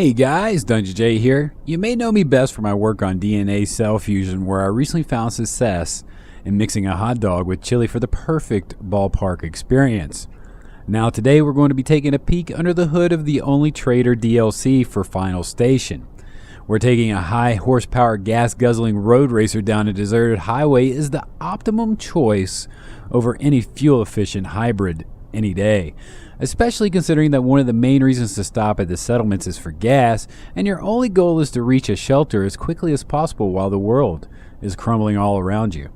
Hey guys, Dungeon J here. You may know me best for my work on DNA cell fusion, where I recently found success in mixing a hot dog with chili for the perfect ballpark experience. Now today we're going to be taking a peek under the hood of the Only Traitor DLC for Final Station. We're taking a high horsepower gas guzzling road racer down a deserted highway is the optimum choice over any fuel efficient hybrid any day. Especially considering that one of the main reasons to stop at the settlements is for gas, and your only goal is to reach a shelter as quickly as possible while the world is crumbling all around you.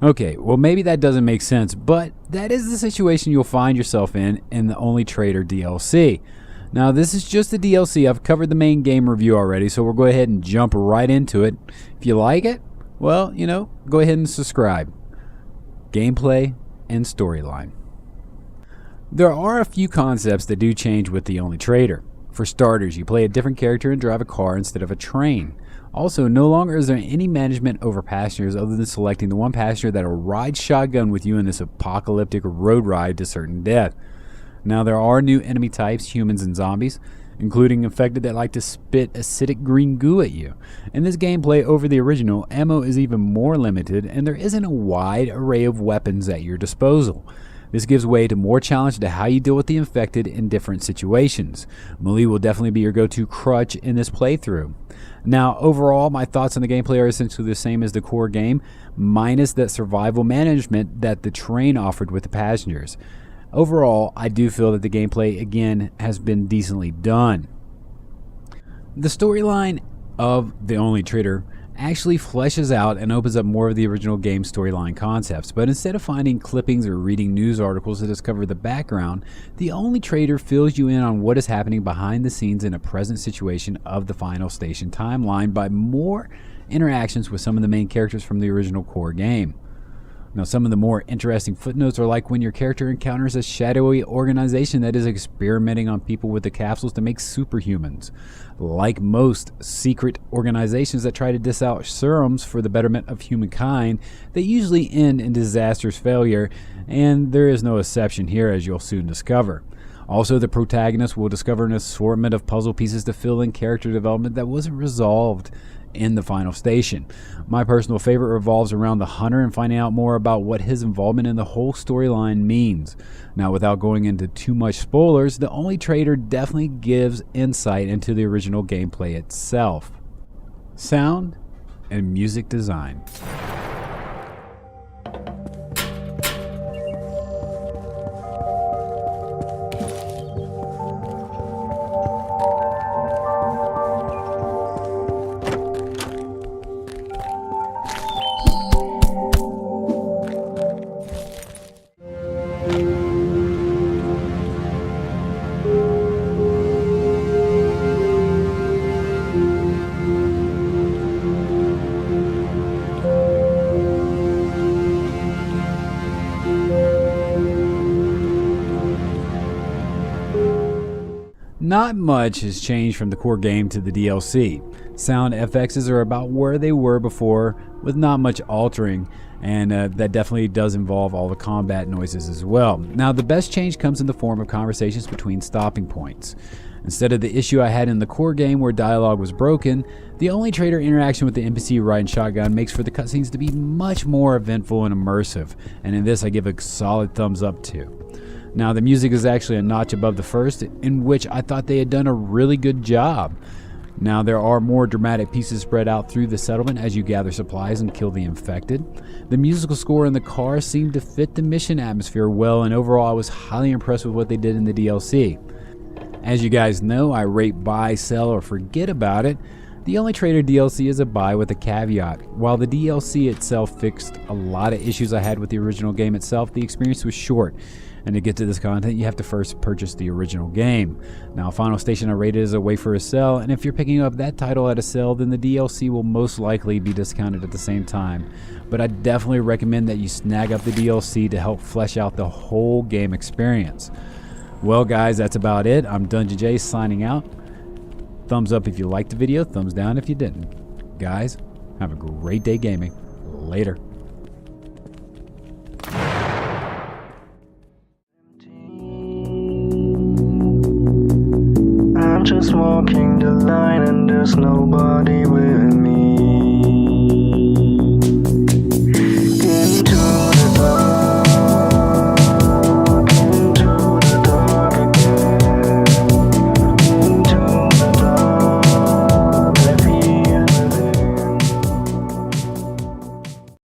Okay, well maybe that doesn't make sense, but that is the situation you'll find yourself in the Only Traitor DLC. Now this is just the DLC. I've covered the main game review already, so we'll go ahead and jump right into it. If you like it, well, go ahead and subscribe. Gameplay and storyline. There are a few concepts that do change with the Only Traitor. For starters, you play a different character and drive a car instead of a train. Also, no longer is there any management over passengers other than selecting the one passenger that will ride shotgun with you in this apocalyptic road ride to certain death. Now, there are new enemy types, humans and zombies, including infected that like to spit acidic green goo at you. In this gameplay over the original, ammo is even more limited and there isn't a wide array of weapons at your disposal. This gives way to more challenge to how you deal with the infected in different situations. Melee will definitely be your go-to crutch in this playthrough. Now, overall, my thoughts on the gameplay are essentially the same as the core game, minus that survival management that the train offered with the passengers. Overall, I do feel that the gameplay, again, has been decently done. The storyline of The Only Traitor actually fleshes out and opens up more of the original game storyline concepts, but instead of finding clippings or reading news articles to discover the background, The Only Traitor fills you in on what is happening behind the scenes in a present situation of the Final Station timeline by more interactions with some of the main characters from the original core game. Now, some of the more interesting footnotes are like when your character encounters a shadowy organization that is experimenting on people with the capsules to make superhumans. Like most secret organizations that try to diss out serums for the betterment of humankind, they usually end in disastrous failure, and there is no exception here, as you'll soon discover. Also, the protagonist will discover an assortment of puzzle pieces to fill in character development that wasn't resolved in the Final Station. My personal favorite revolves around the hunter and finding out more about what his involvement in the whole storyline means. Now, without going into too much spoilers, The Only Traitor definitely gives insight into the original gameplay itself. Sound and music design. Not much has changed from the core game to the DLC. Sound FXs are about where they were before, with not much altering, and that definitely does involve all the combat noises as well. Now, the best change comes in the form of conversations between stopping points. Instead of the issue I had in the core game where dialogue was broken, the Only Traitor interaction with the NPC riding shotgun makes for the cutscenes to be much more eventful and immersive, and in this I give a solid thumbs up to. Now, the music is actually a notch above the first, in which I thought they had done a really good job. Now, there are more dramatic pieces spread out through the settlement as you gather supplies and kill the infected. The musical score in the car seemed to fit the mission atmosphere well, and overall I was highly impressed with what they did in the DLC. As you guys know, I rate buy, sell, or forget about it. The Only Traitor DLC is a buy with a caveat. While the DLC itself fixed a lot of issues I had with the original game itself, the experience was short. And to get to this content, you have to first purchase the original game. Now, Final Station I rated as a wait for a sale, and if you're picking up that title at a sale, then the DLC will most likely be discounted at the same time. But I definitely recommend that you snag up the DLC to help flesh out the whole game experience. Well guys, that's about it. I'm Dungeon J signing out. Thumbs up if you liked the video, thumbs down if you didn't. Guys, have a great day gaming. Later. I'm just walking the line and there's nobody with